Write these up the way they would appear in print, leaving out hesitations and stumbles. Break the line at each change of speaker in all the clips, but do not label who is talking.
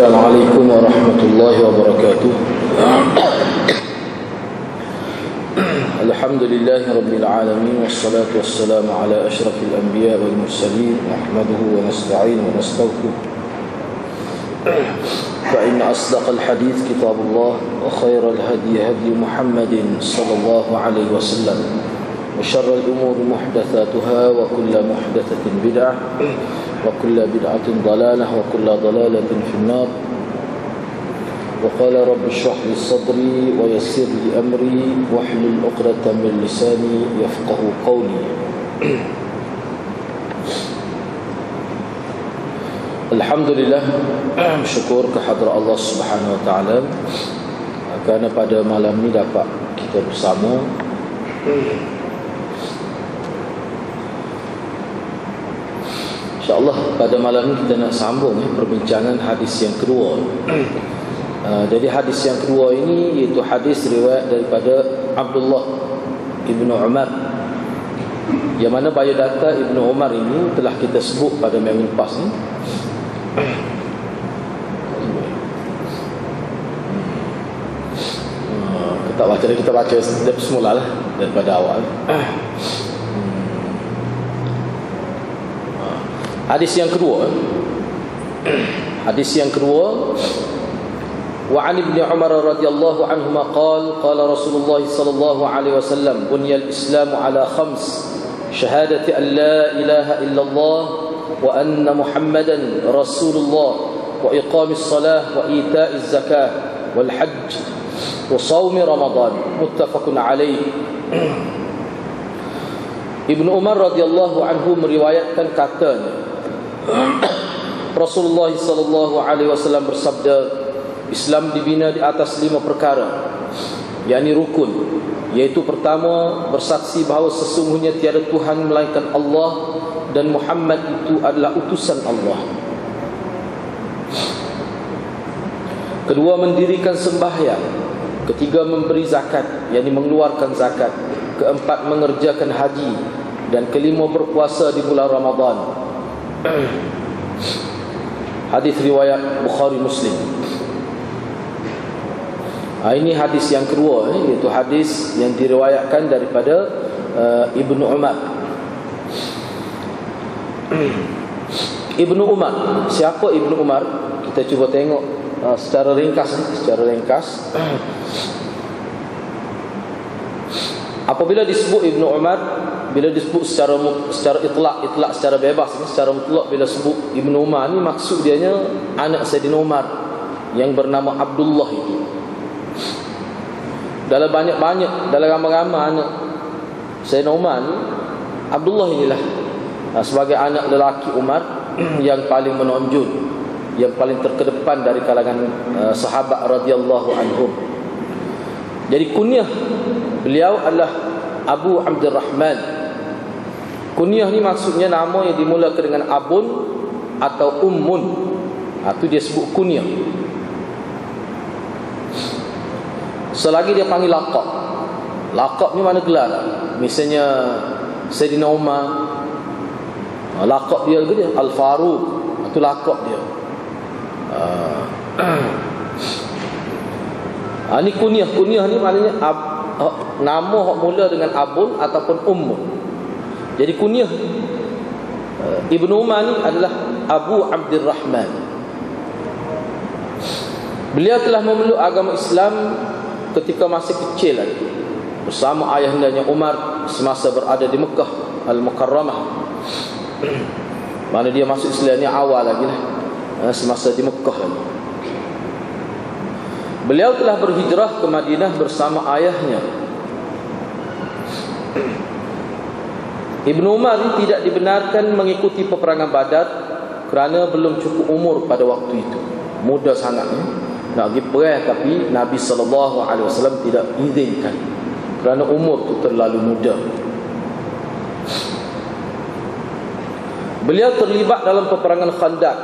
السلام عليكم ورحمة الله وبركاته. الحمد لله رب العالمين، والصلاة والسلام على أشرف الأنبياء والمرسلين، نحمده ونستعين ونستغفره، فإن أصدق الحديث كتاب الله، وخير الهدي هدي محمد صلى الله عليه وسلم، وشر الأمور محدثاتها، وكل محدثة بدعة، وكل بدعة ضلالة، وكل ضلالة في النار. وقال رب اشرح لي صدري ويسر لي أمري واحلل عقدة من لساني يفقه قولي. Alhamdulillah, syukur kehadrat Allah Subhanahu wa taala kerana pada malam ni dapat kita bersama. InsyaAllah pada malam ni kita nak sambung perbincangan hadis yang kedua. Jadi hadis yang kedua ini iaitu hadis riwayat daripada Abdullah Ibnu Umar, yang mana biodata Ibnu Umar ini telah kita sebut pada minggu lepas ni. Kita baca, kita baca semula lah daripada awal. Hadis yang kedua. Hadis yang kedua, wa 'an Ibnu Umar radhiyallahu anhuma qala qala Rasulullah sallallahu alaihi wasallam bunyal Islamu ala khams syahadati an la ilaha illallah wa anna Muhammadan Rasulullah wa iqamis salah wa ita'iz zakah wal hajj wa shaumi Ramadan, muttafaqun alaih. Ibnu Umar radhiyallahu anhu meriwayatkan katanya, Rasulullah sallallahu alaihi wasallam bersabda, Islam dibina di atas 5 perkara, yakni rukun, iaitu pertama, bersaksi bahawa sesungguhnya tiada Tuhan melainkan Allah dan Muhammad itu adalah utusan Allah. Kedua, mendirikan sembahyang. Ketiga, memberi zakat, yakni mengeluarkan zakat. Keempat, mengerjakan haji. Dan kelima, berpuasa di bulan Ramadan. Hadis riwayat Bukhari Muslim. Ini hadis yang kedua, iaitu hadis yang diriwayatkan daripada Ibnu Umar. Ibnu Umar, siapa Ibnu Umar? Kita cuba tengok secara ringkas. Apabila disebut Ibnu Umar, bila disebut secara itlak secara bebas, secara mutlak, bila sebut Ibnu Umar ni maksud dianya anak Sayyidina Umar yang bernama Abdullah itu. Dalam banyak dalam ramai-ramai anak Sayyidina Umar ni, Abdullah inilah sebagai anak lelaki Umar yang paling menonjol, yang paling terkedepan dari kalangan sahabat radhiyallahu anhum. Jadi kunyah beliau adalah Abu Abdurrahman. Kunyah ni maksudnya nama yang dimulakan dengan abun atau ummun. Itu dia sebut kunyah. Selagi dia panggil laqab. Laqab ni mana gelar. Misalnya Sayyidina Umar, laqab dia Al-Faruq, itu laqab dia. Ini kunyah. Kunyah ni maknanya nama yang mula dengan abun ataupun ummun. Jadi kunyah Ibnu Umar ni adalah Abu Abdurrahman. Beliau telah memeluk agama Islam ketika masih kecil lagi, bersama ayahandanya Umar semasa berada di Mekah Al-Mukarramah. Mana dia masuk Islam ni awal lagi lah, semasa di Mekah lagi. Beliau telah berhijrah ke Madinah bersama ayahnya. Ibnu Umar tidak dibenarkan mengikuti peperangan Badar kerana belum cukup umur pada waktu itu. Muda sangat nak pergi perang, tapi Nabi SAW tidak izinkan kerana umur itu terlalu muda. Beliau terlibat dalam peperangan Khandaq.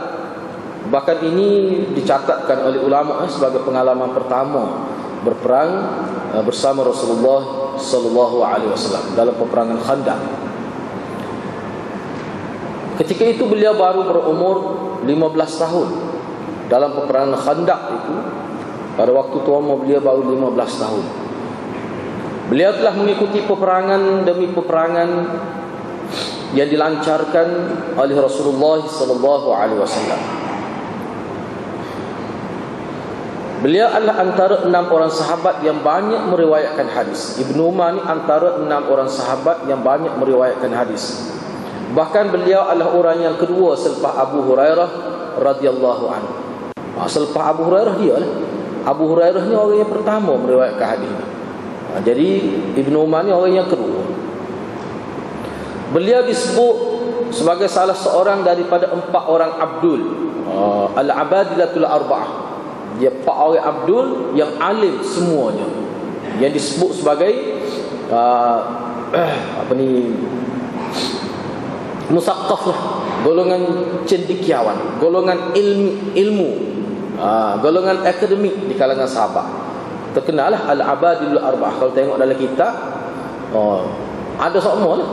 Bahkan ini dicatatkan oleh ulama sebagai pengalaman pertama berperang bersama Rasulullah SAW dalam peperangan Khandaq. Ketika itu beliau baru berumur 15 tahun. dalam peperangan Khandaq itu. Pada waktu tua beliau baru 15 tahun. Beliau telah mengikuti peperangan demi peperangan yang dilancarkan oleh Rasulullah sallallahu alaihi wasallam. Beliau adalah antara 6 orang sahabat yang banyak meriwayatkan hadis. Ibnu Umar ni antara 6 orang sahabat yang banyak meriwayatkan hadis. Bahkan beliau adalah orang yang kedua selepas Abu Hurairah radhiyallahu anhu. Selepas Abu Hurairah dia lah. Abu Hurairah ni orang yang pertama meriwayatkan hadis ni. Jadi Ibnu Umar ni orang yang kedua. Beliau disebut sebagai salah seorang daripada 4 orang Abdul, Al-Abadilatul Arba'ah. Dia 4 orang Abdul yang alim semuanya, yang disebut sebagai musaqqaf lah, golongan cendekiawan, golongan ilmu, golongan akademik di kalangan sahabat. Terkenal lah Al-Abadilatul Arba'ah. Kalau tengok dalam kitab, ada semua lah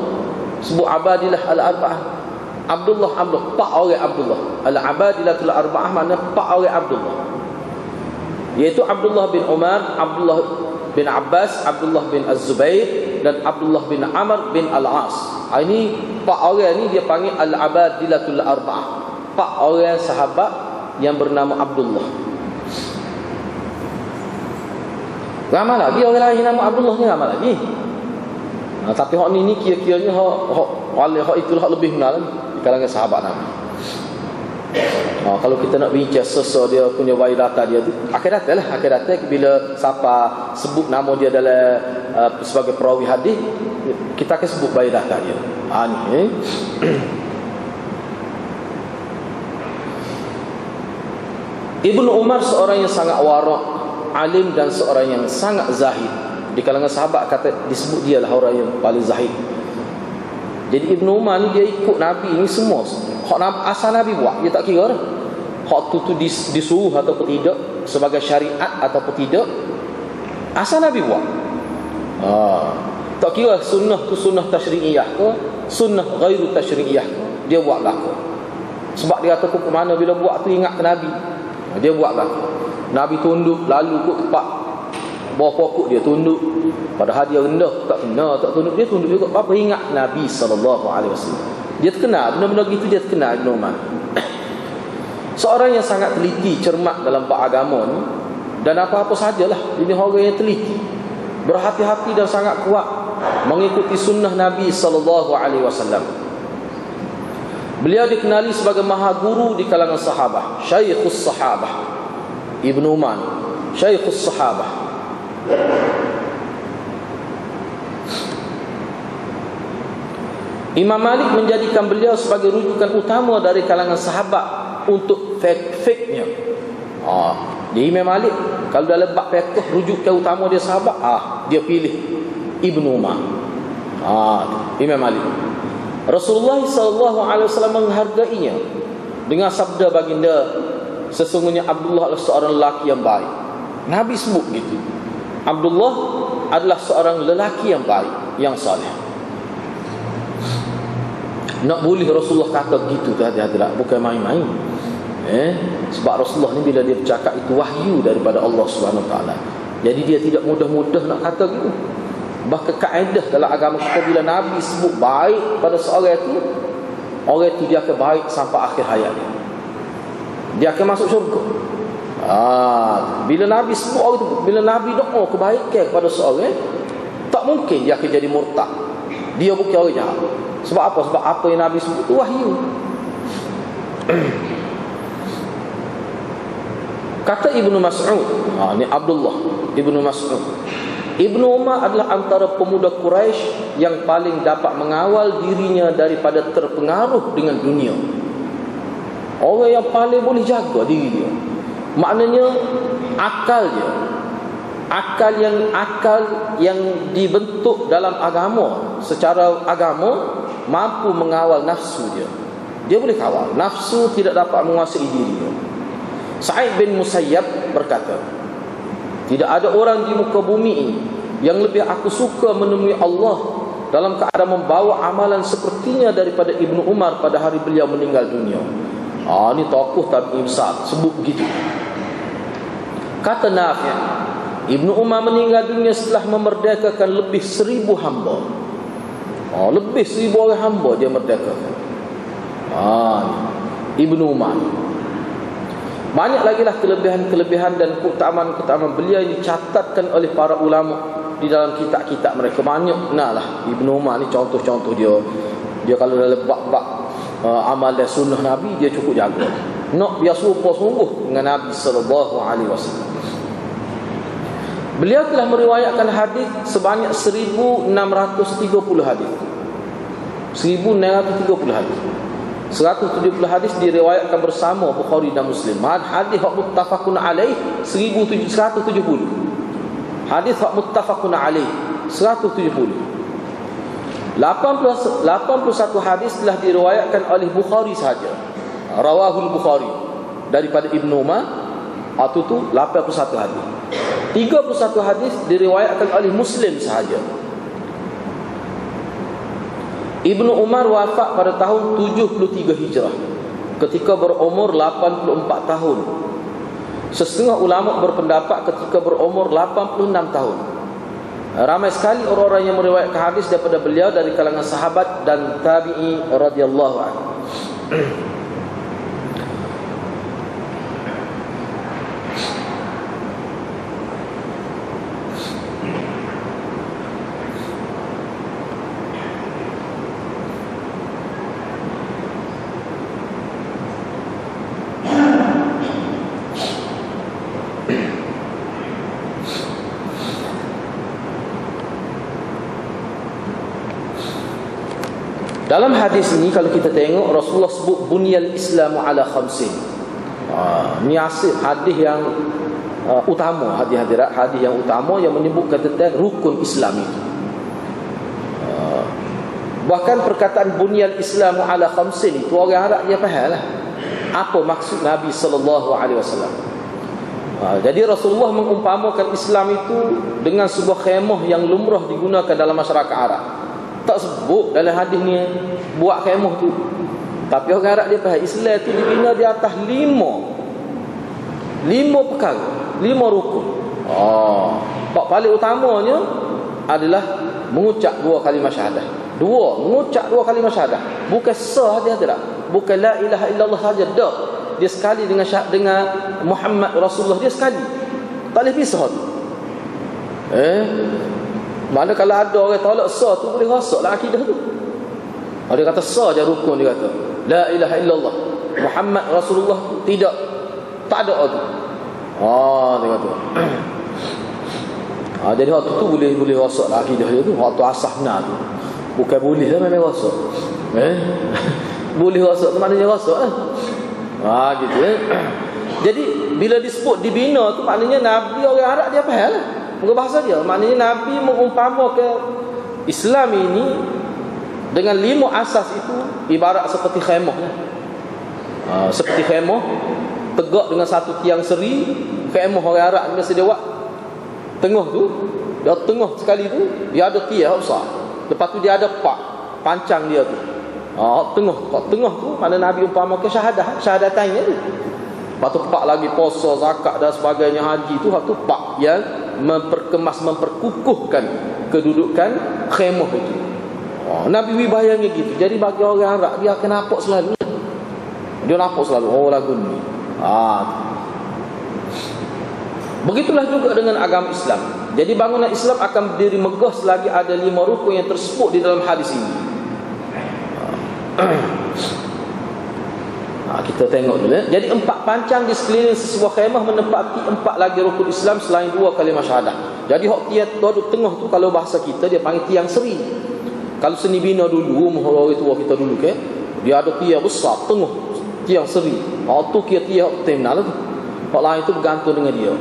sebut Abadilah Al-Arba'ah. Abdullah 4 orang Abdullah. Al-Abadilatul Arba'ah makna 4 orang Abdullah, iaitu Abdullah bin Umar, Abdullah bin Abbas, Abdullah bin Az-Zubair dan Abdullah bin Amr bin Al-As. Ini 4 orang ni dia panggil Al-Abadilatul Arba'ah, 4 orang sahabat yang bernama Abdullah. Ramai lagi orang lain nama Abdullah ni, ramai lagi. Tapi hak ni kira-kiranya hak itulah hak lebih kenal di kalangan sahabat Nabi. Kalau kita nak bincang sesuatu dia punya biodata dia tu, akhir datang bila siapa sebut nama dia dalam sebagai perawi hadis, kita akan sebut biodata dia. Ni Ibnu Umar seorang yang sangat warak, alim dan seorang yang sangat zahid. Di kalangan sahabat kata disebut dia lah orang yang paling zahid. Jadi Ibnu Umar ni dia ikut Nabi ni semua. Hak asal Nabi buat dia tak kira dah. Hak tu disuruh atau tidak, sebagai syariat atau tidak, asal Nabi buat. Tak kira sunnah tu sunnah tasyri'iyah ke, sunnah ghairu tasyri'iyah ke, dia buat laku. Sebab dia kata ke mana bila buat tu ingat ke Nabi, dia buat laku. Nabi tunduk lalu ke tempat bawah pokok dia tunduk, padahal dia rendah tak tunduk, dia tunduk juga. Apa ingat Nabi SAW. Dia terkenal benda-benda gitu, dia terkenal Ibnu Umar. Seorang yang sangat teliti, cermat dalam bab agama ni, dan apa-apa sajalah ini orang yang teliti, berhati-hati dan sangat kuat mengikuti sunnah Nabi SAW. Beliau dikenali sebagai maha guru di kalangan sahabat, Syekhus Sahabah. Ibnu Umar Syekhus Sahabah. Imam Malik menjadikan beliau sebagai rujukan utama dari kalangan sahabat untuk fiqh-nya. Di Imam Malik kalau dalam bab fiqh rujukan utama dia sahabat, dia pilih Ibnu Umar. Imam Malik. Rasulullah SAW menghargainya dengan sabda baginda, sesungguhnya Abdullah adalah seorang lelaki yang baik. Nabi sebut gitu. Abdullah adalah seorang lelaki yang baik, yang saleh. Nak boleh Rasulullah kata gitu tu hati-hati lah, bukan main-main. Sebab Rasulullah ni bila dia bercakap itu wahyu daripada Allah Subhanahu Wa Taala. Jadi dia tidak mudah-mudah nak kata gitu. Bahkan kaedah dalam agama kita, bila Nabi sebut baik pada seorang itu, orang itu dia akan baik sampai akhir hayatnya. Dia akan masuk syurga. Bila Nabi sebut orang itu, bila Nabi doa kebaikan kepada seorang, tak mungkin dia akan jadi murtad. Dia bukan orang jahat. Sebab apa? Sebab apa yang Nabi sebut itu wahyu. Kata Ibnu Mas'ud, ini Abdullah Ibnu Mas'ud, Ibnu Umar adalah antara pemuda Quraisy yang paling dapat mengawal dirinya daripada terpengaruh dengan dunia. Orang yang paling boleh jaga diri dia. Maknanya akal yang dibentuk dalam agama, secara agama, mampu mengawal nafsu dia. Dia boleh kawal. Nafsu tidak dapat menguasai diri dia. Sa'id bin Musayyab berkata, tidak ada orang di muka bumi ini yang lebih aku suka menemui Allah dalam keadaan membawa amalan sepertinya daripada Ibnu Umar pada hari beliau meninggal dunia. Ni tokoh tabi'in besar, sebut begitu. Kata Nafi', Ibnu Umar meninggal dunia setelah memerdekakan lebih 1,000 hamba. Lebih 1,000 orang hamba dia merdekakan. Ibnu Umar. Banyak lagi lah kelebihan-kelebihan dan keutamaan-keutamaan beliau yang dicatatkan oleh para ulama di dalam kitab-kitab mereka. Banyak lah Ibnu Umar ni contoh-contoh dia. Dia kalau dalam bab-bab amal dan sunnah Nabi, dia cukup jaga. Nak biar serupa sungguh dengan Nabi SAW. Beliau telah meriwayatkan hadis sebanyak 1,630 hadis. 1,630 hadis. 170 hadis diriwayatkan bersama Bukhari dan Muslim. Hadis hak muttafaqun alaih 170. Hadis hak muttafaqun alaih 170. 81 hadis telah diriwayatkan oleh Bukhari sahaja. Rawahul Bukhari daripada Ibnu Umar, itu 81 hadis. 31 hadis diriwayatkan oleh Muslim sahaja. Ibnu Umar wafat pada tahun 73 Hijrah ketika berumur 84 tahun. Setengah ulama berpendapat ketika berumur 86 tahun. Ramai sekali orang-orang yang meriwayatkan hadis daripada beliau dari kalangan sahabat dan tabi'i radhiyallahu anhu. Dalam hadis ini kalau kita tengok, Rasulullah sebut bunyal Islamu ala khamsin. Ini asal hadis yang utama, hadis yang utama yang menyebutkan tentang rukun Islam itu. Bahkan perkataan bunyal Islamu ala khamsin itu orang Arab dia faham lah apa maksud Nabi SAW. Jadi Rasulullah mengumpamakan Islam itu dengan sebuah khemah yang lumrah digunakan dalam masyarakat Arab. Tak sebut dalam hadis ni buat khemah tu, tapi orang Arab dia faham Islam tu dibina di atas 5 perkara, 5 rukun. Paling utamanya adalah mengucap 2 kalimah syahadah. Mengucap 2 kalimah syahadah. Bukan sah dia tak. Bukan la ilaha illallah saja dak. Dia sekali dengan Muhammad Rasulullah, dia sekali. Tak boleh pisah tu. Mana kalau ada orang tolak sah tu boleh rosaklah akidah tu. Dia kata sah je rukun, dia kata la ilaha illallah Muhammad Rasulullah tidak, tak ada tu. Dia kata jadi hak tu boleh rosaklah akidah dia tu. Hak tu asah benar tu. Bukan boleh lah, memang rosak. Boleh rosak tu maknanya rosak gitu. Jadi bila disebut dibina tu maknanya Nabi orang Arab dia faham lah. Bukan bahasa dia. Maknanya Nabi mengumpamakan Islam ini dengan 5 asas itu ibarat seperti khemah. Seperti khemah tegak dengan satu tiang seri. Khemah orang Arab mesti dia buat tengah tu, dia tengah sekali tu dia ada tiang besar. Lepas tu dia ada pancang dia tu. Tengah tu mana Nabi umpamakan syahadatain tu. Lepas tu lagi puasa, zakat dan sebagainya, haji tu satu yang memperkukuhkan kedudukan khemah itu. Nabi bayangnya gitu. Jadi bagi orang Arab dia akan nampak selalu. Lagu ni. Begitulah juga dengan agama Islam. Jadi bangunan Islam akan berdiri megah selagi ada 5 rukun yang tersebut di dalam hadis ini. Kita tengok dulu. Jadi 4 pancang di sekeliling sebuah khemah menempati 4 lagi rukun Islam selain 2 kalimah syahadah. Jadi hak tiang duduk tengah tu kalau bahasa kita dia panggil tiang seri. Kalau seni bina dulu, orang tua kita dulu dia ada tiang besar tengah, tiang seri. Tu kira tiang terminal tu. Hak lain tu bergantung dengan dia.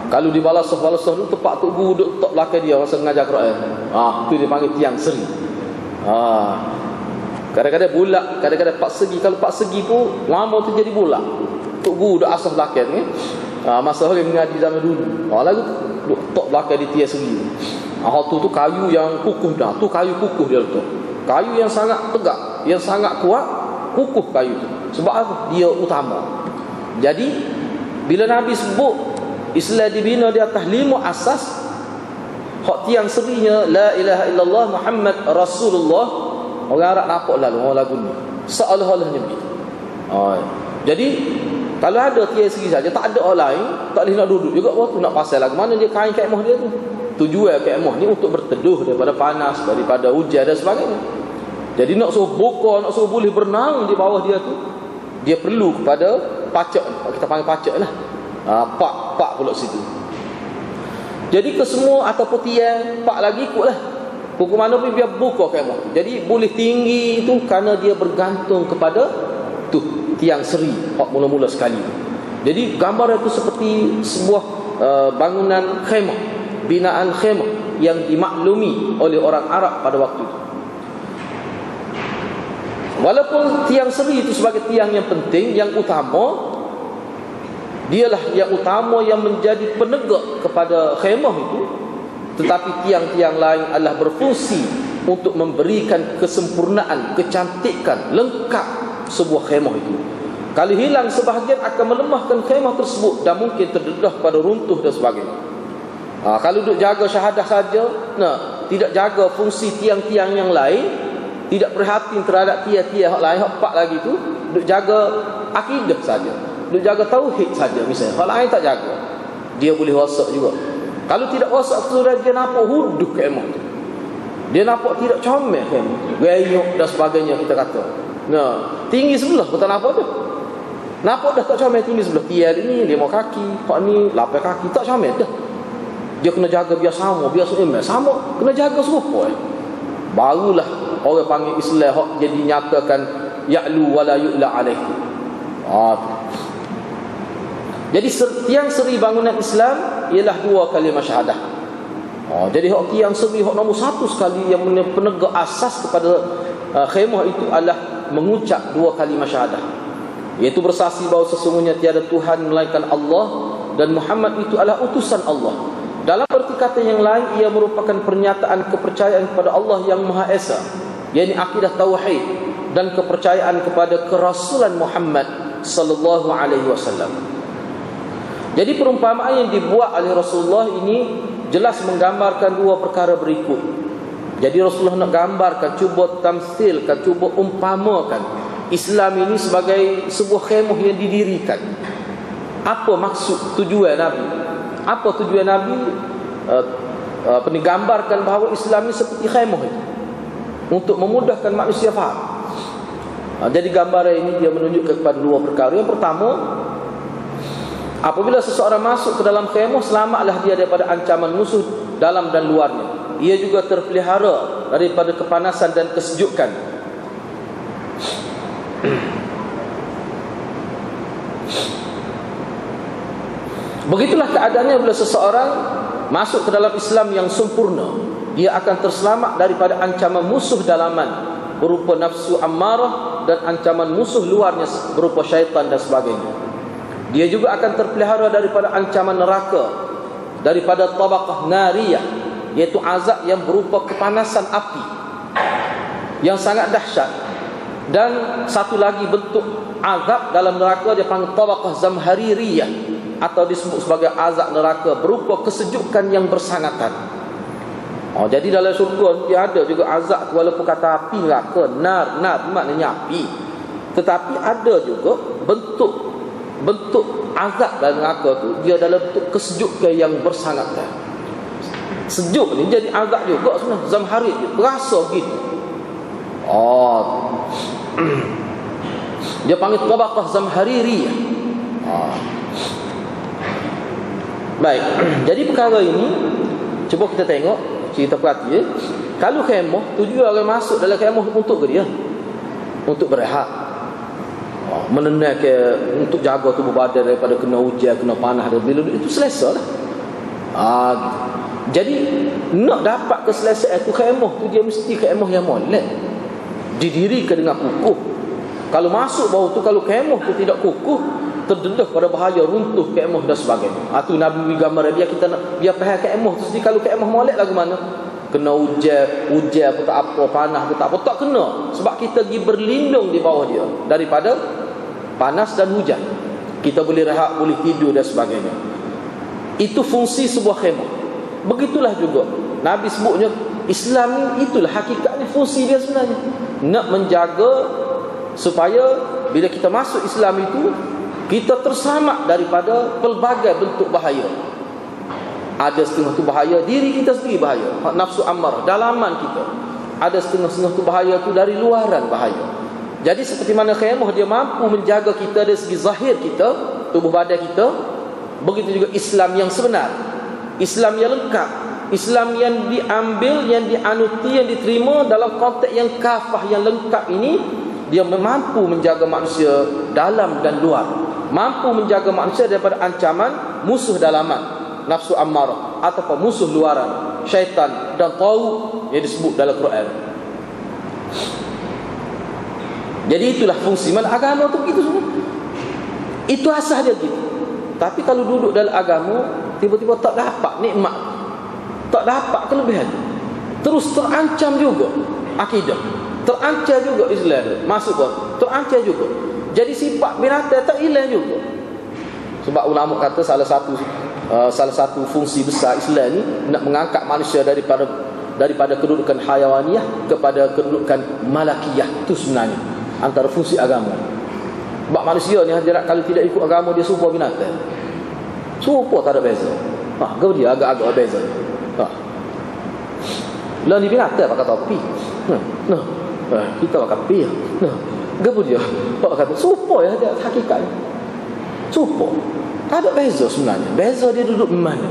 Kalau di balasah tu tempat tu guru duduk tok belakang dia masa mengajar Quran. Tu dia panggil tiang seri. Kadang-kadang bulat, kadang-kadang 4 segi. Kalau 4 segi pun lama tu jadi bulat. Tok guru dah asas belakang ni. Masa orang mengaji zaman dulu. Lagu duk tok belakang di tiang segi. Tu kayu yang kukuh dah. Tu kayu kukuh dia tu. Kayu yang sangat tegak, yang sangat kuat kukuh kayu tu. Sebab apa? Dia utama. Jadi bila Nabi sebut Islam dibina di atas 5 asas, hak tiang serinya la ilaha illallah Muhammad Rasulullah, orang Arab nampak lalu orang lagu ni seolah-olahnya begitu. Jadi kalau ada tiang segi saja, tak ada orang lain, tak boleh nak duduk juga waktu nak pasal lagu. Mana dia kain kemah dia tu? Tujuan kemah ni untuk berteduh daripada panas, daripada hujan dan sebagainya. Jadi nak suruh buka, nak suruh boleh berenang di bawah dia tu, dia perlu kepada pacak. Kita panggil pacak lah. Pak pula situ. Jadi ke semua ataupun tiang, pak lagi ikutlah. Pukul mana pun biar buka kemah. Jadi boleh tinggi itu kerana dia bergantung kepada tu tiang seri hak mula-mula sekali. Jadi gambar itu seperti sebuah bangunan khemah, binaan khemah yang dimaklumi oleh orang Arab pada waktu itu. Walaupun tiang seri itu sebagai tiang yang penting, yang utama, dialah yang utama yang menjadi penegak kepada khemah itu, tetapi tiang-tiang lain adalah berfungsi untuk memberikan kesempurnaan, kecantikan, lengkap sebuah khemah itu. Kalau hilang sebahagian akan melemahkan khemah tersebut dan mungkin terdedah pada runtuh dan sebagainya. Kalau duk jaga syahadah saja, tidak jaga fungsi tiang-tiang yang lain, tidak perhatian terhadap tiang-tiang hak lain, hak pak lagi tu, duk jaga akidah saja, duk jaga tauhid saja misalnya, hak lain tak jaga, dia boleh rosak juga. Kalau tidak rosak sudah dia nampak huduh khemah tu, dia nampak tidak comel khemah, gayuk dan sebagainya kita kata. Tinggi sebelah betul nampak tu. Nampak dah tak comel tinggi sebelah. Tiang ni 5 kaki, hak ni 8 kaki, tak comel dah. Dia kena jaga biar sama, biar sama, kena jaga serupa. Barulah orang panggil Islam hak jadi nyatakan ya'lu wala yu'la alaihi. Jadi tiang seri bangunan Islam ialah 2 kalimah syahadah. Jadi hak tiang seri hak nombor 1 sekali yang penegak asas kepada khemah itu adalah mengucap 2 kalimah syahadah, iaitu bersaksi bahawa sesungguhnya tiada Tuhan melainkan Allah dan Muhammad itu adalah utusan Allah. Dalam erti kata yang lain, ia merupakan pernyataan kepercayaan kepada Allah yang Maha Esa, yakni akidah tauhid dan kepercayaan kepada kerasulan Muhammad sallallahu alaihi wasallam. Jadi perumpamaan yang dibuat oleh Rasulullah ini jelas menggambarkan 2 perkara berikut. Jadi Rasulullah nak gambarkan, cuba tamsilkan, cuba umpamakan Islam ini sebagai sebuah khemah yang didirikan. Apa maksud tujuan Nabi? Apa tujuan Nabi gambarkan bahawa Islam ini seperti khemah itu, untuk memudahkan manusia faham. Jadi gambaran ini dia menunjukkan kepada 2 perkara. Yang pertama, apabila seseorang masuk ke dalam khemah, selamatlah dia daripada ancaman musuh dalam dan luarnya. Ia juga terpelihara daripada kepanasan dan kesejukan. Begitulah keadaannya bila seseorang masuk ke dalam Islam yang sempurna. Dia akan terselamat daripada ancaman musuh dalaman berupa nafsu ammarah dan ancaman musuh luarnya berupa syaitan dan sebagainya. Dia juga akan terpelihara daripada ancaman neraka, daripada tabaqah nariyah, iaitu azab yang berupa kepanasan api yang sangat dahsyat. Dan satu lagi bentuk azab dalam neraka dia panggil tabaqah zamhaririyah, atau disebut sebagai azab neraka berupa kesejukan yang bersangatan. Jadi dalam syurga dia ada juga azab, walaupun kata api neraka, nar maknanya api, tetapi ada juga bentuk azab dalam neraka tu, dia dalam bentuk kesejukan yang bersangatan. Sejuk ni jadi azab juga sebenarnya, zamharir berasa gitu. Dia panggil tabaqah zamhaririyah. Baik, jadi perkara ini cuba kita tengok, kita perhati kalau khemah, tujuan orang masuk dalam khemah untuk ke dia? Untuk berehat, menenangkan, untuk jaga tubuh badan daripada kena hujan, kena panas, dan bila itu selesa lah. Gitu. Jadi nak dapat keselesaan itu khemah tu, dia mesti khemah yang molek, didirikan dengan kukuh. Kalau masuk bawah tu, kalau khemah tu tidak kukuh, terdedah pada bahaya runtuh kemah dan sebagainya. Itu Nabi gambar dia, kita nak biar faham kemah tu sendiri. Kalau kemah molek lagu mana? kena hujan pun tak apa, panas pun tak apa, tak kena. Sebab kita pergi berlindung di bawah dia daripada panas dan hujan. Kita boleh rehat, boleh tidur dan sebagainya. Itu fungsi sebuah khemah. Begitulah juga Nabi sebutnya Islam ni, itulah hakikatnya fungsi dia sebenarnya. Nak menjaga supaya bila kita masuk Islam itu, kita terselamat daripada pelbagai bentuk bahaya. Ada setengah tu bahaya diri kita sendiri bahaya, nafsu amarah dalaman kita. Ada setengah-setengah tu bahaya tu dari luaran bahaya. Jadi seperti mana khemah dia mampu menjaga kita dari segi zahir kita, tubuh badan kita, begitu juga Islam yang sebenar, Islam yang lengkap, Islam yang diambil, yang dianuti, yang diterima dalam konteks yang kafah, yang lengkap ini, dia mampu menjaga manusia dalam dan luar, mampu menjaga manusia daripada ancaman musuh dalaman, nafsu ammarah, ataupun musuh luaran, syaitan dan taghut yang disebut dalam Quran. Jadi itulah fungsi mana agama tu begitu semua. Itu asal dia gitu. Tapi kalau duduk dalam agama, tiba-tiba tak dapat nikmat, tak dapat kelebihan, terus terancam juga akidah, terancam juga Islam, masuk pun terancam juga. Jadi sifat binatang tak hilang juga. Sebab ulama kata salah satu fungsi besar Islam ni nak mengangkat manusia daripada kedudukan hayawaniyah kepada kedudukan malakiyah. Itu sebenarnya antara fungsi agama. Sebab manusia ni hadirat kalau tidak ikut agama dia serupa binatang. Serupa, tak ada beza. Kau dia agak-agak beza. Lah ni binatang pakai topi. Kita pakai pi. Kau dia pakai serupa ya dia hakikat. Serupa. Tak ada beza sebenarnya. Beza dia duduk di mana?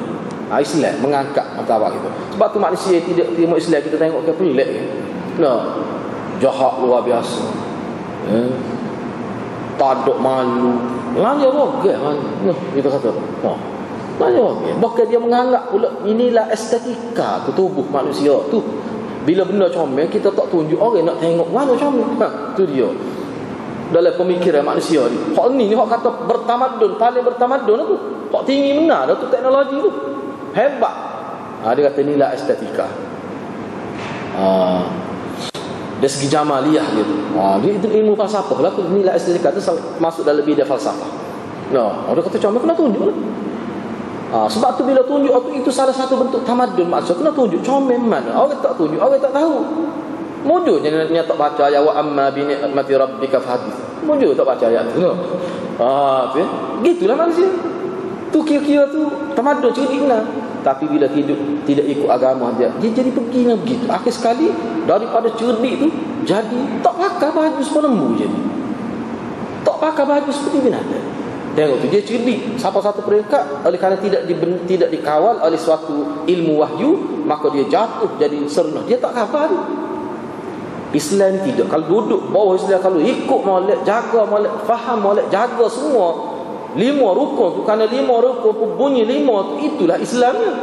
Islam mengangkat martabat kita. Sebab tu manusia tidak terima Islam, kita tengok ke pelik. Jahat luar biasa. Tak ada malu, lanya roge mana kita kata lanya roge. Bahkan dia menganggap pula inilah estetika tu tubuh manusia tu. Bila benda comel kita tak tunjuk, orang nak tengok mana comel. Tu dia dalam pemikiran manusia ni. Hak ni hak kata bertamadun, paling bertamadun tu, hak tinggi benar tu teknologi tu hebat. Dia kata inilah estetika. Dari segi jamaliyah gitu. Dia itu ilmu falsafah lah. Nilai estetika itu masuk dalam bidang falsafah. Dia kata comel kena tunjuk lah. Sebab tu bila tunjuk itu salah satu bentuk tamadun maksud. Kena tunjuk comel mana. Orang tak tunjuk, orang tak tahu. Mujurnya dia tak baca ayat wa amma bi ni'mati rabbika fahadith. Mujur tak baca ayat tu. Tu ya. Gitulah manusia. Tu kira-kira tu tamadun cerdik lah. Tapi bila tidak ikut agama dia jadi begini begitu. Akhir sekali daripada cerdik tu jadi tak pakai baju sepelembu jadi. Tak pakai baju seperti binatang. Tengok tu dia cerdik sampai satu peringkat, oleh kerana tidak dikawal oleh suatu ilmu wahyu, maka dia jatuh jadi serenah. Dia tak khabar. Islam tidak. Kalau duduk bawah Islam, kalau ikut molek, jaga molek, faham molek, jaga semua 5 rukun tu, kerana 5 rukun tu bunyi 5 tu, itulah Islamnya.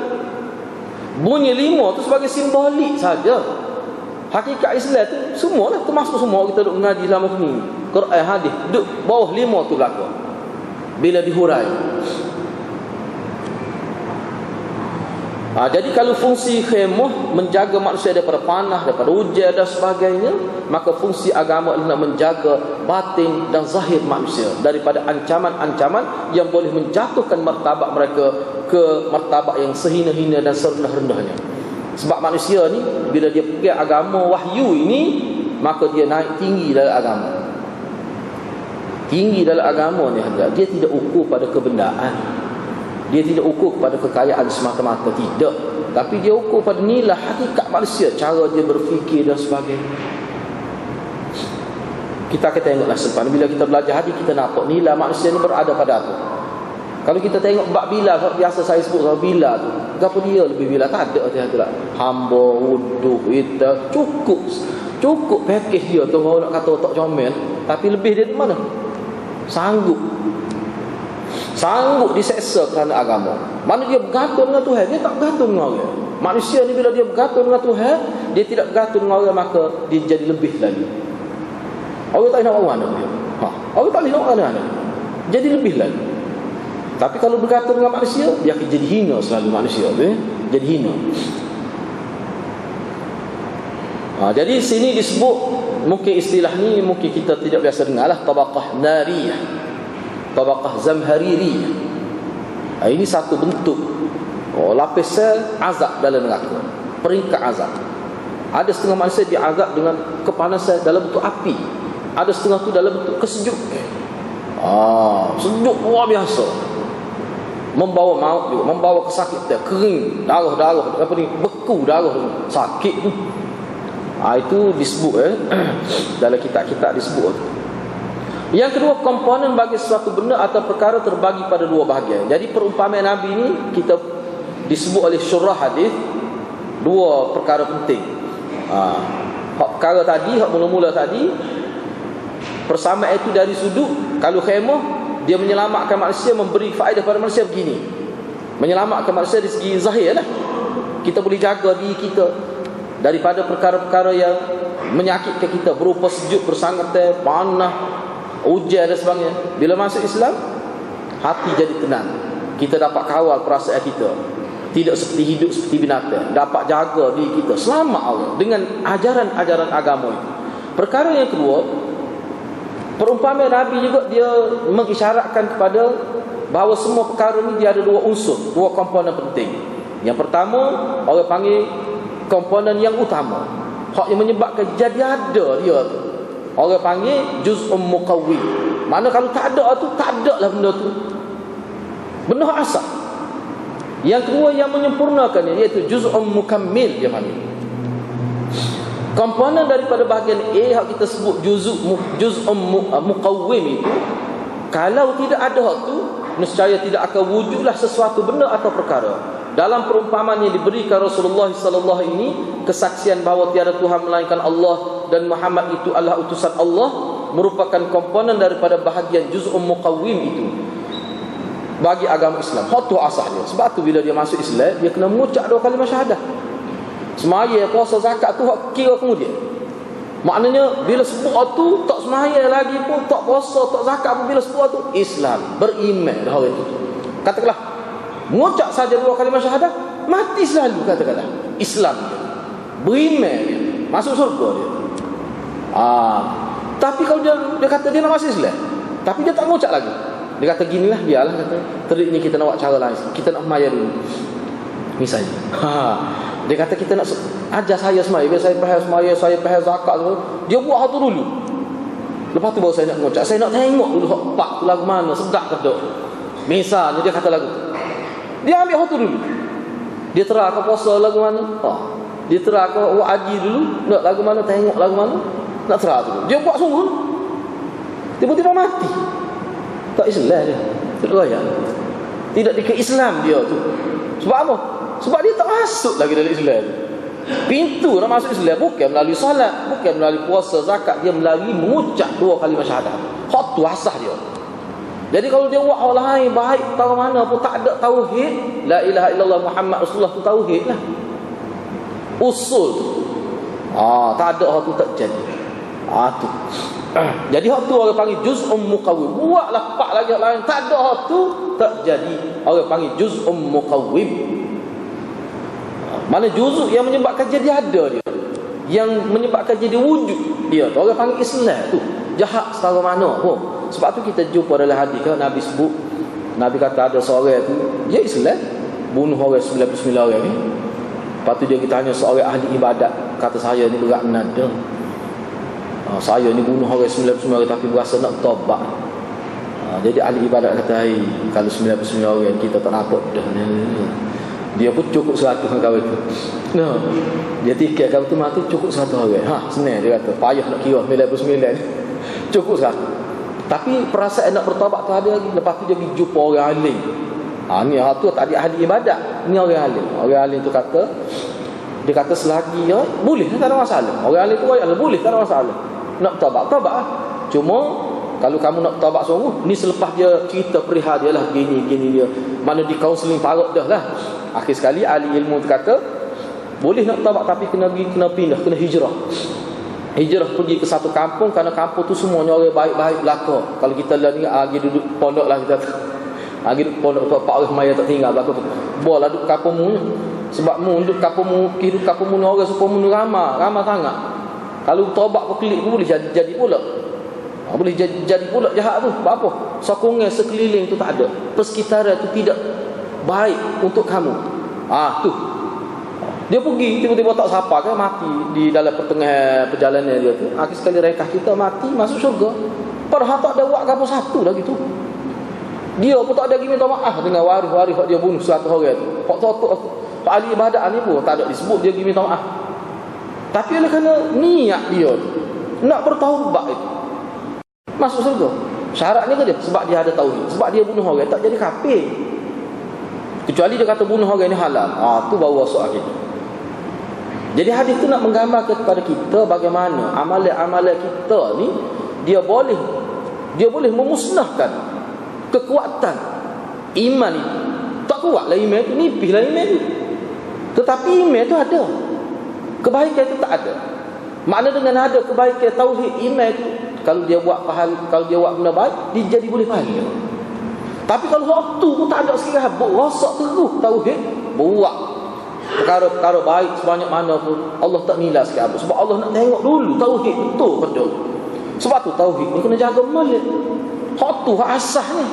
Bunyi 5 tu sebagai simbolik saja. Hakikat Islam tu semualah, termasuk semua kita duk mengaji selama ni. Quran, hadis, duk bawah 5 tu belaka. Bila dihurai. Jadi kalau fungsi khemah menjaga manusia daripada panas, daripada hujan dan sebagainya, maka fungsi agama adalah menjaga batin dan zahir manusia daripada ancaman-ancaman yang boleh menjatuhkan martabat mereka ke martabat yang sehina-hina dan serendah-rendahnya. Sebab manusia ni bila dia pegang agama wahyu ini, maka dia naik tinggi dalam agama. Tinggi dalam agama ni dia tidak ukur pada kebendaan. Dia tidak ukur kepada kekayaan semata-mata, tidak. Tapi dia ukur pada nilai hakikat manusia, cara dia berfikir dan sebagainya. Kita akan tengoklah selepas bila kita belajar hadis, kita nampak nilai manusia ni berada pada apa. Kalau kita tengok bab bila, biasa saya sebut sama bila tu, apa dia lebih bila? Tak ada dia tu lah. Hamba, wuduk, kita cukup package dia tu. Orang nak kata tak comel, tapi lebih dia di mana? Sanggup diseksa kerana agama. Mana dia bergantung dengan Tuhan, dia tak bergantung dengan orang. Manusia ni bila dia bergantung dengan Tuhan, dia tidak bergantung dengan orang, maka dia jadi lebih lagi. Orang tak nak mana dia. Orang tak nak mana. Jadi lebih lagi. Tapi kalau bergantung dengan manusia, dia akan jadi hina selalu manusia tu. Jadi hina. Jadi sini disebut, mungkin istilah ni mungkin kita tidak biasa dengar lah, tabaqah nariyah, tabaqah zamhaririyah. Ini satu bentuk lapis azab dalam neraka, peringkat azab. Ada setengah manusia diazab dengan kepanasan dalam bentuk api, ada setengah tu dalam bentuk kesejuk. Sejuk luar biasa, membawa maut juga, membawa kesakitan, kering, darah apa ni, beku darah, sakit tu. Itu disebut dalam kitab-kitab disebut. Yang kedua, komponen bagi sesuatu benda atau perkara terbagi pada dua bahagian. Jadi perumpamaan Nabi ni kita disebut oleh syurah hadis dua perkara penting. Perkara tadi, hak mula-mula tadi, persamaan itu dari sudut, kalau khemah dia menyelamatkan manusia, memberi faedah pada manusia begini. Menyelamatkan manusia dari segi zahir lah. Kita boleh jaga diri kita daripada perkara-perkara yang menyakitkan kita, berupa sejuk, bersangatan, panah, hujan dan sebagainya. Bila masuk Islam, hati jadi tenang. Kita dapat kawal perasaan kita, tidak seperti hidup seperti binatang. Dapat jaga diri kita, selamat Allah dengan ajaran-ajaran agama itu. Perkara yang kedua, perumpamaan Nabi juga dia mengisyaratkan kepada bahawa semua perkara ni dia ada dua unsur, dua komponen penting. Yang pertama, orang panggil komponen yang utama, hak yang menyebabkan jadi ada dia tu, orang panggil juz'um muqawwi. Mana kalau tak ada tu, tak ada lah benda tu, benda asal. Yang kedua yang menyempurnakannya, iaitu juz'um mukammil dia panggil. Komponen daripada bahagian A hak kita sebut juz'um muqawwim itu, kalau tidak ada hak tu, nescaya tidak akan wujudlah sesuatu benda atau perkara. Dalam perumpamaan yang diberikan Rasulullah sallallahu ini, kesaksian bahawa tiada Tuhan melainkan Allah dan Muhammad itu adalah utusan Allah, merupakan komponen daripada bahagian juz'um muqawwim itu bagi agama Islam. Hatu asasnya. Sebab tu bila dia masuk Islam, dia kena mengucap dua kalimah syahadah. Semaya, puasa, zakat tu hak kira kemudian. Maknanya bila sebut tu, tak semaya lagi pun, tak puasa, tak zakat pun, bila sebut tu Islam, beriman dah orang itu. Katakanlah mengucap saja dua kalimah syahadah, mati selalu, katakanlah Islam dia, beriman dia, masuk surga dia. Tapi kalau dia kata dia nak masuk Islam, tapi dia tak mengucap lagi, dia kata ginilah, biarlah, kata terik ni kita nak buat cara lain, kita nak maya dulu misalnya. Dia kata kita nak ajar saya semaya, biar saya faham semaya, saya faham zakat tu, dia buat hal tu dulu, lepas tu baru saya nak mengucap. Saya nak tengok dulu hak pak tu lagu mana, sedap ke tak. Misalnya dia kata lagu tu, dia ambil hal tu dulu, dia terangkan puasa lagu mana, dia terangkan buat haji dulu, nak lagu mana, tengok lagu mana, nak terang dulu. Dia buat sungguh, tiba-tiba mati. Tak Islam dia, tidak layak, tidak dikira Islam dia tu. Sebab apa? Sebab dia tak masuk lagi dalam Islam. Pintu nak masuk Islam bukan melalui solat, bukan melalui puasa, zakat, dia melalui mengucap dua kalimah syahadah. Hak tu asas dia. Jadi kalau dia buat hal lain baik tahu mana pun, tak ada tauhid, la ilaha illallah Muhammad Rasulullah tu tauhid lah, usul tu. Tak ada hal tu tak jadi. Tu. Jadi hak tu orang panggil juz'um muqawwim. Buatlah pak lagi hal lain, tak ada hak tu tak jadi, orang panggil juz'um muqawwim. Mana juzuk yang menyebabkan jadi ada dia, yang menyebabkan jadi wujud dia tu, orang panggil Islam tu. Jahat setara mana pun. Sebab tu kita jumpa dalam hadis kan, Nabi sebut, Nabi kata ada seorang tu, dia Islam, bunuh orang 99 orang ni. Lepas tu dia kita tanya seorang ahli ibadat, kata saya ni berat nada, saya ni bunuh orang 99 orang tapi berasa nak taubat. Jadi ahli ibadat kata, kalau 99 orang kita tak nampak dah ni. Dia pun cukup 100 dengan kawan tu. Dia tiket kawan tu mati cukup 100 orang. Senang dia kata, payah nak kira 99. Cukup 100. Tapi perasaan nak bertaubat tu ada lagi. Lepas tu dia pergi jumpa orang alim. Ni tu tak ada ahli ibadat, ni orang alim. Orang alim tu kata, dia kata selagi boleh, tak ada masalah. Orang alim tu boleh, tak ada masalah. Nak taubat lah. Cuma kalau kamu nak taubat sungguh, ni selepas dia cerita perihal dia lah, gini dia, mana di kaunseling parut dah lah. Akhir sekali ahli ilmu tu kata, boleh nak taubat tapi kena pindah, kena hijrah. Hijrah pergi ke satu kampung, kerana kampung tu semuanya orang baik-baik belaka. Kalau kita lah ni pergi duduk pondok lah, kita pergi duduk pondok, Pak Orang Maya tak tinggal belaka tu. Boleh duduk kampung mu, Sebab mu duduk kapumu, hidup kapumu ni orang supaya mu ramah sangat. Kalau tobat berkelik pun boleh jadi pula. Boleh jadi pula jahat tu. Sebab apa? Sokongan sekeliling tu tak ada. Persekitaran tu tidak baik untuk kamu. Tu. Dia pergi tiba-tiba tak sapa kan, mati di dalam pertengahan perjalanan dia tu. Akhir sekali rekah kita mati masuk syurga. Padahal tak ada buat apa satu lagi tu. Dia pun tak ada lagi minta maaf dengan waris-waris hak dia bunuh 100 orang tu. Hak totok ahli ibadat ni pun tak ada disebut dia lagi minta maaf. Tapi oleh kerana niat dia nak bertaubat itu, masuk syurga. Syaratnya ke dia? Sebab dia ada tauhid. Sebab dia bunuh orang tak jadi kafir. Kecuali dia kata bunuh orang ni halal. Tu baru masuk akhirat. Jadi hadis tu nak menggambarkan kepada kita bagaimana amalan-amalan kita ni dia boleh memusnahkan kekuatan iman itu. Tak kuatlah iman itu, nipislah iman itu. Tetapi iman itu ada, kebaikan itu tak ada. Makna dengan ada kebaikan tauhid iman itu, kalau dia buat benda baik, dia jadi boleh pahala. Tapi kalau waktu pun tak ada sekali habuk, rosak terus tauhid, buat perkara-perkara baik sebanyak mana pun Allah tak nilai sikit apa. Sebab Allah nak tengok dulu tauhid betul ke tak. Sebab tu tauhid ni kena jaga malik. Hak tu hak asasnya.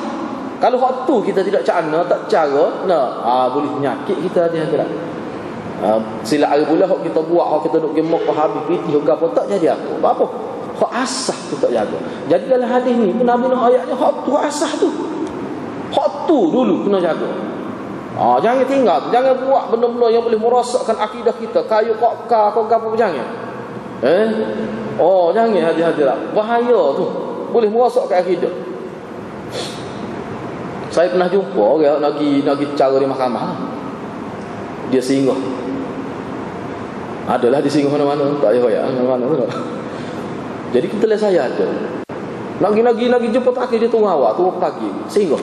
Kalau hak tu kita tidak cakna, tak cara, boleh penyakit kita dia akhirat. Sila hari pula hak kita buat, hak kita duk gemuk habis piti ke apa tak jadi apa. Apa? Hak asas tu tak jaga. Jadi dalam hadis ni pun Nabi nak ayatnya hak tu hak asas tu. Hak tu dulu kena jaga. Jangan tinggal, jangan buat benda-benda yang boleh merosakkan akidah kita. Kayu kau apa jangan. Jangan hati-hati lah. Bahaya tu. Boleh merosakkan akidah. Saya pernah jumpa orang nak pergi cara di mahkamah. Dia singgah. Adalah di singgah mana-mana, tak payah bayar mana-mana. Jadi kita lihat saya ada. Nak jumpa tak dia tunggu awak, tunggu pagi, singgah.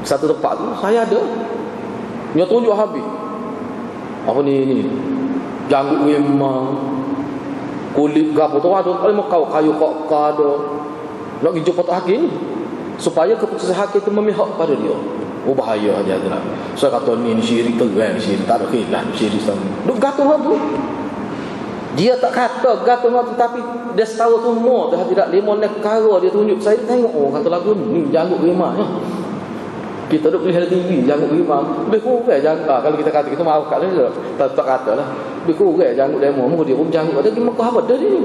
Satu tempat tu saya ada. Dia tunjuk habis. Apa ni? Janggut memang. Kulit gapo tu ada. Kalau mau kayu kok ada. Nak pergi jumpa hakim ni. Supaya keputusan hakim itu memihak pada dia. Bahaya aja tu. Saya kata ni syirik terang, syirik tak ada khilaf, syirik sama. Duk gatung tu. Dia tak kata gatung tu, tapi dia tahu semua dah tidak limon perkara dia tunjuk. Saya tengok kata lagu ni janggut memang. Kita duduk lihat TV, janggut rimang. Lebih kurang janggut. Kalau kita kata, kita maaf kat dia. Tak kata lah. Lebih kurang janggut demo. Muka dia pun janggut. Ada Mekah apa dah ni.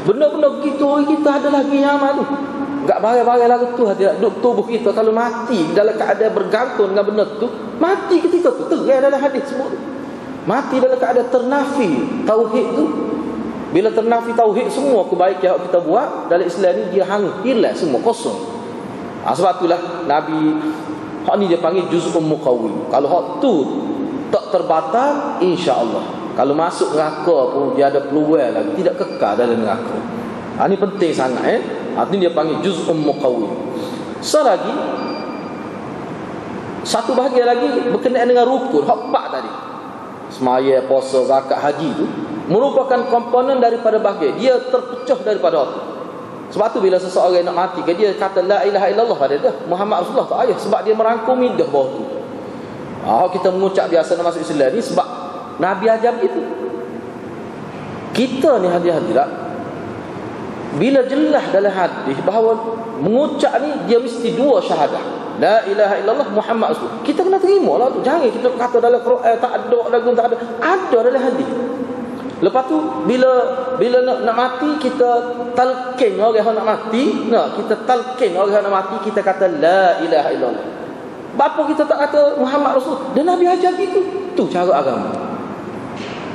Benda-benda begitu kita ada lagi nyaman tu. Tak barang-barang lagu tu. Tubuh kita kalau mati dalam keadaan bergantung dengan benda tu, mati ketika tu. Terang dalam hadis semua tu. Mati dalam keadaan ternafi tauhid tu. Bila ternafi tauhid, semua kebaikan yang kita buat dalam Islam ni dia hilang semua, kosong. Sebab itulah Nabi hak ni dia panggil juz'un muqawwim. Kalau hak tu tak terbatal, insya-Allah kalau masuk neraka pun dia ada peluang lagi, tidak kekal dalam neraka. Ini penting sangat Ini dia panggil juz'un muqawwim. Selagi satu bahagian lagi berkenaan dengan rukun, hak 4 tadi. Semaya, puasa, zakat, haji tu merupakan komponen daripada bahagian. Dia terpecah daripada itu. Sebab tu bila seseorang nak mati, dia kata la ilaha illallah pada dia, Muhammad Rasulullah tak payah, sebab dia merangkumi dah bawah tu. Kita mengucap biasa nak masuk Islam ni sebab Nabi ajar begitu. Kita ni hadirat, bila jelas dalam hadis bahawa mengucap ni dia mesti 2 syahadah. La ilaha illallah Muhammad Rasulullah. Kita kena terima lah tu. Jangan kita kata dalam Quran tak ada, lagu tak ada. Ada dalam hadis. Lepas tu bila nak mati kita talqin orang yang nak mati, kita talqin orang yang nak mati, kita kata la ilaha illallah. Bapa kita tak kata Muhammad Rasul, dan Nabi ajar gitu. Tu cara agama.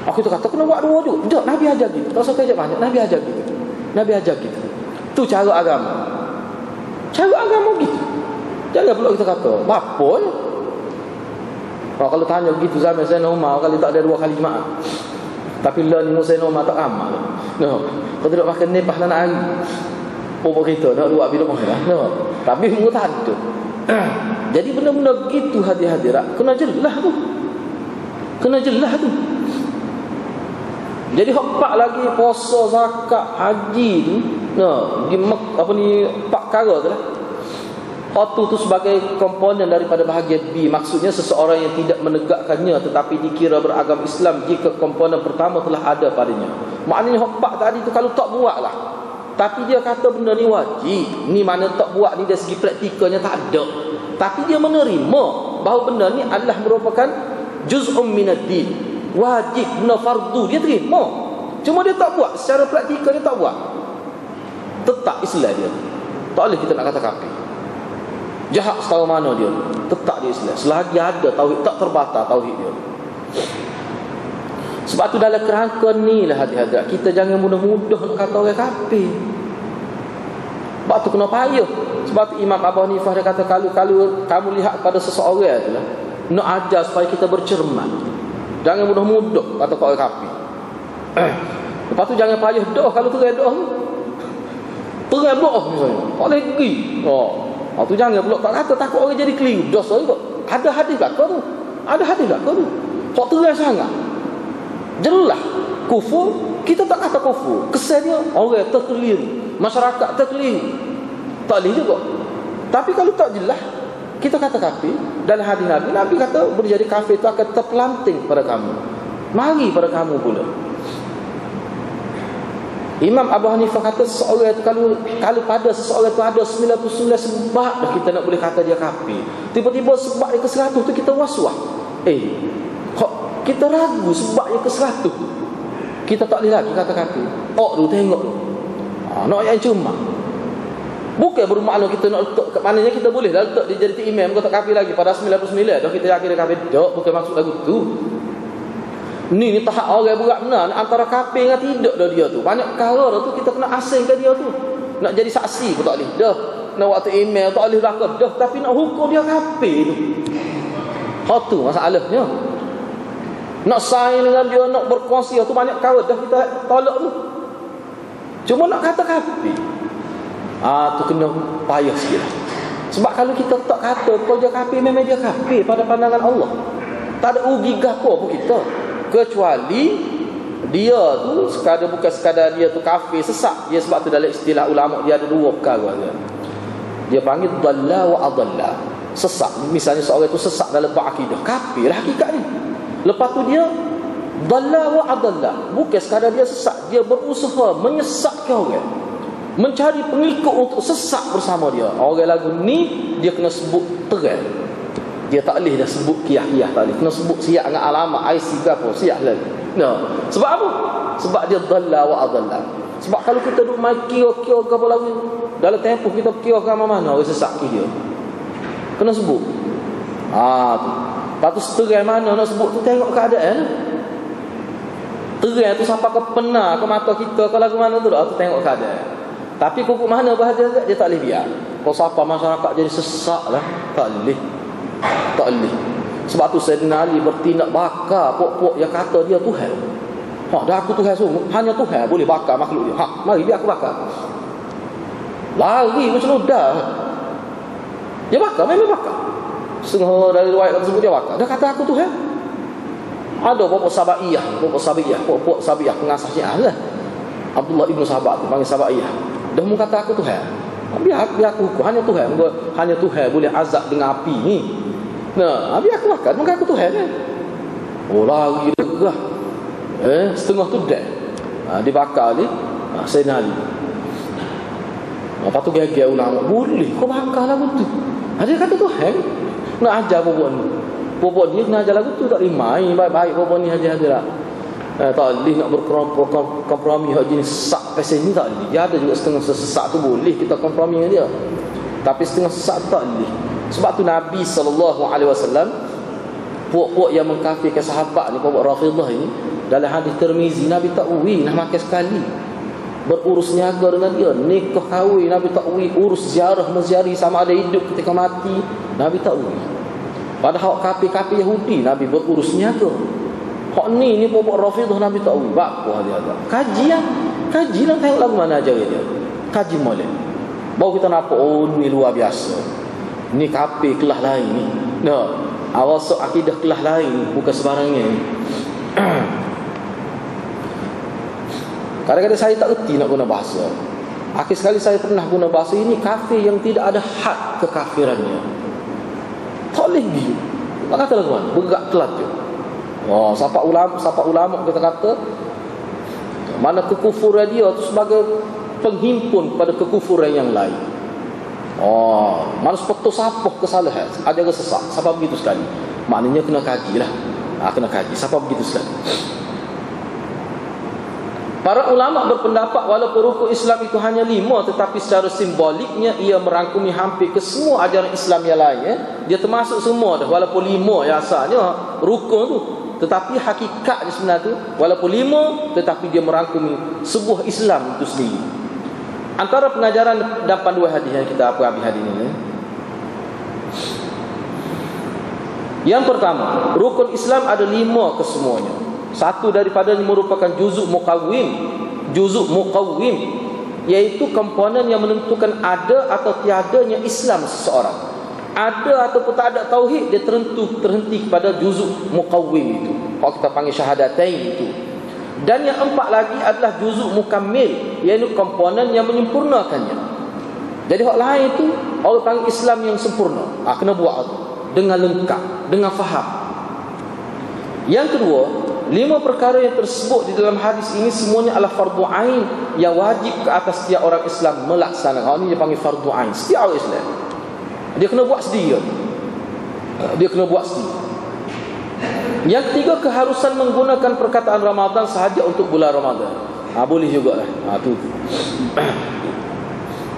Aku tu kata kena buat 2 juga. Tak, Nabi ajar gitu. Tak usah kerja banyak, Nabi ajar gitu. Nabi ajar gitu. Tu cara agama. Cara agama gitu. Jangan pula kita kata bapa je. Kalau tanya begitu zaman Sayyidina Umar kali tak ada 2 kali jemaah. Tapi lah ni Musa Umar tak amal. Kau tidak makan nepah nak hari. Pokok kita nak buat bila mana. Tapi mengutan tu. Jadi benda-benda begitu hadirat kena jelas tu. Kena jelas tu. Jadi hak 4 lagi puasa, zakat, haji tu. Di apa ni 4 perkara tu lah. Khatu tu sebagai komponen daripada bahagian B. Maksudnya seseorang yang tidak menegakkannya tetapi dikira beragama Islam jika komponen pertama telah ada padanya. Maknanya hak tadi tu kalau tak buat lah, tapi dia kata benda ni wajib, ni mana tak buat ni dari segi praktikalnya tak ada, tapi dia menerima bahawa benda ni adalah merupakan juz'um minad-din, wajib, benda fardu, dia terima. Cuma dia tak buat, secara praktikal dia tak buat, tetap Islam dia. Tak boleh kita nak kata kafir. Jahat setahu mana dia, tetap dia Islam selagi ada tauhid, tak terbatal tauhid dia. Sebab tu dalam kerangka ni lah hadirat, kita jangan mudah-mudah nak kata orang kafir. Sebab tu kena payah. Sebab tu Imam Abu Hanifah dia kata, kalau kamu lihat pada seseorang tu lah, nak ajar supaya kita bercermat, jangan mudah-mudah kata orang kafir. Lepas tu jangan payah doa. Kalau tu doa terang doa misalnya, tak boleh pergi. Tu jangan pula tak kata, takut orang jadi keliru dosa juga. Ada hadis belaka tu, ada hadis belaka tu, kok terang sangat jelas kufur. Kita tak kata kufur, kesannya orang terkeliru, masyarakat terkeliru, tak boleh juga. Tapi kalau tak jelas kita kata kafir, dalam hadis Nabi kata berjadi kafir itu akan terpelanting pada kamu, mari pada kamu pula. Imam Abu Hanifah kata seseorang itu kalau pada seseorang itu ada 99 sebab dah kita nak boleh kata dia kafir, tiba-tiba sebab yang ke-100 tu kita was-was, kok kita ragu sebab yang ke-100, kita tak boleh lagi kata kafir. Tu tengok tu, nak yang cuma bukan bermakna kita nak letak kat mananya kita boleh dah letak dia jadi imam kau tak kafir lagi pada 99 dah kita yakin dia kafir. Tak, bukan maksud lagu tu. Ni tahap orang berat benar antara kafir dengan tidak dah dia tu. Banyak perkara tu kita kena asingkan dia tu. Nak jadi saksi pun tak boleh dah. Nak waktu email tak boleh dah dah, tapi nak hukum dia kafir tu. Tu masalahnya. Nak sign dengan dia, nak berkongsi tu banyak perkara dah kita tolak tu. Cuma nak kata kafir, tu kena payah sikit. Sebab kalau kita tak kata kalau dia kafir, memang dia kafir pada pandangan Allah. Tak ada rugi gapo pun kita, kecuali dia tu bukan sekadar dia tu kafir sesat dia. Sebab tu dalam istilah ulama dia ada dua perkara dia. Dia panggil dhalla wa adalla, sesat. Misalnya seorang itu sesat dalam akidah, kafir lah hakikatnya. Lepas tu dia dhalla wa adalla, bukan sekadar dia sesat, dia berusaha menyesatkan orang, mencari pengikut untuk sesat bersama dia. Orang lagu ni dia kena sebut terang. Dia tak boleh dah sebut kiyah-kiyah, tak boleh. Kena sebut siap dengan alamat IC ke apa, siap lagi. Sebab apa? Sebab dia dhalla wa adalla. Sebab kalau kita duk mai kira-kira ke apa lagi, dalam tempoh kita kira ke mana orang sesat ke dia, kena sebut. Tu. Lepas tu seterai mana nak sebut tu, tengok keadaan. Terai tu sampai ke pena ke mata kita, kalau ke mana tu tengok keadaan. Tapi kukuk mana bahagia dia tak boleh biar. Kalau siapa masyarakat jadi sesak lah, tak boleh. Tak boleh. Sebab tu Sayyidina Ali bertindak bakar pok-pok yang kata dia Tuhan. Dah aku Tuhan semua, hanya Tuhan boleh bakar makhluk dia. Mari biar aku bakar. Lari macam dah. Dia bakar, memang bakar. Setengah dari riwayat tersebut dia bakar. Dia kata aku Tuhan. Ada pokok Sabaiyah, pokok Sabaiyah pengasas Syiah lah. Abdullah ibn Sahabat tu panggil Sabaiyah. Dah mu kata aku Tuhan. Biar aku hukum, hanya Tuhan. Hanya Tuhan boleh azab dengan api ni. Biar aku bakar, maka aku Tuhan kan. Lari dah. Setengah tu dah. Dibakar ni Sayyidina Ali. Lepas tu gaya-gaya ulama, boleh kau bakar lagu tu. Dia kata Tuhan nak ajar perempuan ni. Perempuan dia nak ajar lagu tu tak rimai. Baik-baik perempuan ni ajar-ajar lah. Tak boleh nak berkompromi hak jenis sesak pasal ni, tak boleh. Dia ada juga setengah sesak tu boleh kita kompromi dengan dia, tapi setengah sesak tu tak boleh. Sebab tu Nabi SAW, puak-puak yang mengkafirkan sahabat ni, puak Rafidah ni, dalam hadis Tirmizi, Nabi tak uwi nak makan sekali berurus niaga dengan dia, nikah kahwin Nabi tak uwi, urus ziarah menziarahi sama ada hidup ketika mati Nabi tak uwi. Padahal kafir-kafir Yahudi Nabi berurus niaga. Hak ni pokok Rafidah Nabi tak uwi. Apa dia ada? Kaji lah tengok lagu mana ajar dia. Kaji molek. Baru kita nampak ni luar biasa. Ni kafir kelas lain ni. Awasuk akidah kelas lain, bukan sebarangnya ni. Kadang-kadang saya tak erti nak guna bahasa. Akhir sekali saya pernah guna bahasa ini, kafir yang tidak ada had kekafirannya. Tak boleh gitu. Tak kata tuan, bergerak telat je. Oh, siapa ulama kita kata mana kekufuran dia itu sebagai penghimpun pada kekufuran yang lain. Oh, mana sepetus apa kesalahan, ada yang sesat. Siapa begitu sekali? Maknanya kena kaji lah. Kena kaji. Siapa begitu sekali? Para ulama berpendapat walaupun rukun Islam itu hanya 5, tetapi secara simboliknya ia merangkumi hampir ke semua ajaran Islam yang lain. Dia termasuk semua dah. Walaupun 5 yang asalnya rukun tu, tetapi hakikatnya sebenarnya tu walaupun 5, tetapi dia merangkumi sebuah Islam itu sendiri. Antara pengajaran dan panduan hadis yang kita habis hadis ini, yang pertama, rukun Islam ada 5 kesemuanya. Satu daripada ini merupakan juzuk muqawwim, iaitu komponen yang menentukan ada atau tiadanya Islam seseorang. Ada ataupun tak ada tauhid, dia terhenti kepada juzuk muqawwim itu. Kalau kita panggil syahadatain itu. Dan yang 4 lagi adalah juzuk mukammil, iaitu komponen yang menyempurnakannya. Jadi hak lain itu orang panggil Islam yang sempurna. Kena buat itu dengan lengkap, dengan faham. Yang kedua, 5 perkara yang tersebut di dalam hadis ini semuanya adalah fardu ain yang wajib ke atas setiap orang Islam melaksanakan. Ini dia panggil fardu ain. Setiap orang Islam dia kena buat sendiri. Yang ketiga, keharusan menggunakan perkataan Ramadan sahaja untuk bulan Ramadan. Boleh juga lah. Tu.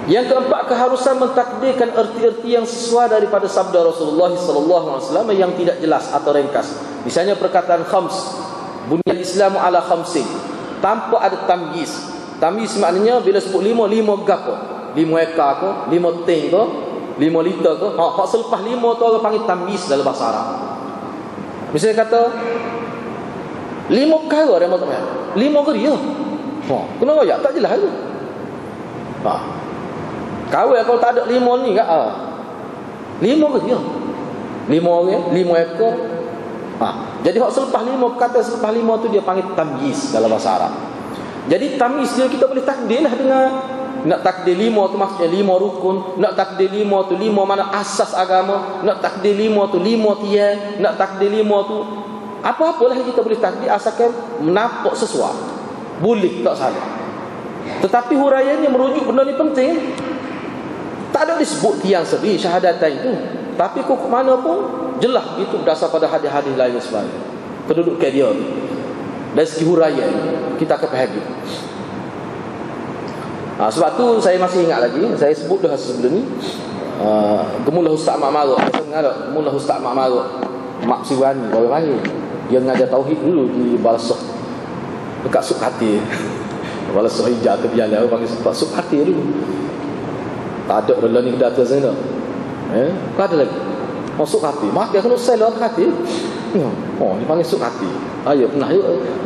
Yang keempat, keharusan mentakdirkan erti-erti yang sesuai daripada sabda Rasulullah SAW yang tidak jelas atau ringkas. Misalnya perkataan khams, bunyal Islamu ala khamsin, tanpa ada tamyiz. Tamyiz maknanya bila sebut 5 gapo? 5 ekar ke, 5 ting ke, 5 liter ke. Hak selepas 5 tu orang panggil tamyiz dalam bahasa Arab. Misalnya kata 5 perkara dia maksud 5 ke dia. Kena royak tak jelas tu. Kawin kalau tak ada 5 ni kat 5 ke dia? 5 orang, 5 ekor. Jadi hak selepas 5, kata selepas 5 tu dia panggil tamyiz dalam bahasa Arab. Jadi tamyiz dia kita boleh takdirlah dengan nak takdir 5 tu maksudnya 5 rukun, nak takdir 5 tu 5 mana asas agama, nak takdir 5 tu 5 tiang, nak takdir 5 tu apa-apalah yang kita boleh takdir asalkan menapuk sesuai. Boleh tak salah. Tetapi huraiannya merujuk benda ni penting. Tak ada disebut tiang seri syahadatain itu, tapi kok mana pun jelas begitu berdasar pada hadis-hadis lain sebagainya. Kedudukan dia dari segi huraian kita akan faham. Sebab tu saya masih ingat lagi, saya sebut dah sebelum ni, Gemulah Ustaz Mak Maruk. Saya mengarut Gemulah Ustaz Mak Maruk, Mak Siwani orang panggil. Dia mengajar tauhid dulu di Balasah dekat Sukhati. Balasah hijau tu biar orang panggil Sukhati dulu. Tak ada dalam ni data sana. Tak ada lagi. Masuk hati. Mak dia kena sel orang hati. Dia panggil suk hati. Ya pernah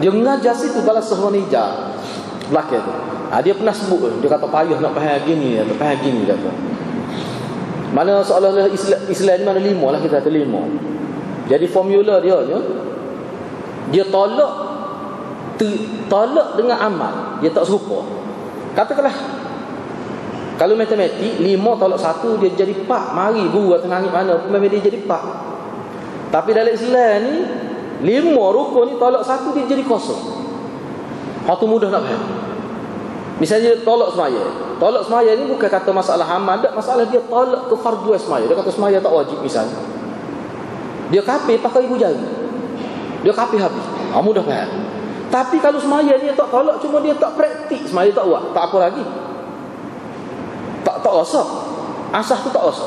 dia mengajar situ balas sehwan hijau. Belakang tu. Dia pernah sebut dia kata payah nak faham gini, nak faham gini kata. Mana seolah-olah Islam ni mana 5 lah kita kata 5. Jadi formula dia tolak dengan amal. Dia tak serupa. Katakanlah kalau matematik 5 tolak 1 dia jadi 4. Mari guru atas langit mana pun memang dia jadi 4. Tapi dalam Islam ni 5 rukun ni tolak 1 dia jadi kosong. Hak tu mudah nak faham. Misalnya tolak semaya. Tolak semaya ni bukan kata masalah amal, tak, masalah dia tolak ke fardu semaya. Dia kata semaya tak wajib misalnya. Dia kafir pakai ibu jari. Dia kafir habis. Mudah faham. Tapi kalau semaya dia tak tolak, cuma dia tak praktik, semaya tak buat, tak apa lagi. Tak rasa. Asas tu tak rasa.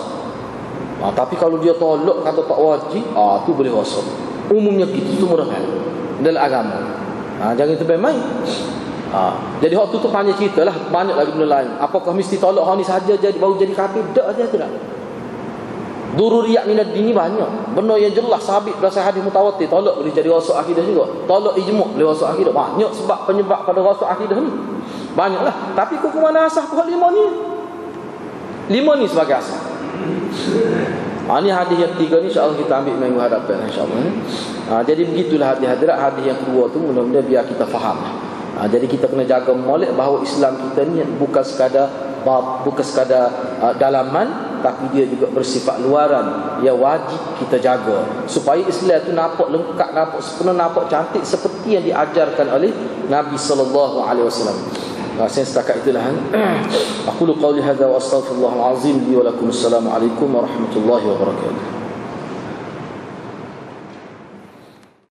Tapi kalau dia tolak kata tak wajib, tu boleh rasa. Umumnya gitu tu mudah kan dalam agama. Jangan termain-main. Jadi hak tu banyak cerita lah, banyak lagi benda lain. Apakah mesti tolak hak ni saja baru jadi kafir? Tak ada tidak. Dururiyat minad dini banyak. Benda yang jelas sabit berdasar hadis mutawatir, tolak boleh jadi rasul akidah juga. Tolak ijma' boleh rasul akidah. Banyak sebab penyebab pada rasul akidah ni. Banyaklah. Tapi kok mana asas hak 5 ni? 5 ni sebagai asas. Ini hadis yang 3 ni insya-Allah kita ambil minggu hadapan insya-Allah. Jadi begitulah hadis hadirat. Hadis yang kedua tu mudah-mudahan biar kita faham. Jadi kita kena jaga molek bahawa Islam kita ni bukan sekadar dalaman, tapi dia juga bersifat luaran yang wajib kita jaga supaya Islam itu nampak lengkap, nampak sempurna, nampak cantik seperti yang diajarkan oleh Nabi sallallahu alaihi wasallam. Saya setakat itulah. Aku quli hadza wa astaghfirullahal azim li wa lakum. Assalamualaikum warahmatullahi wabarakatuh.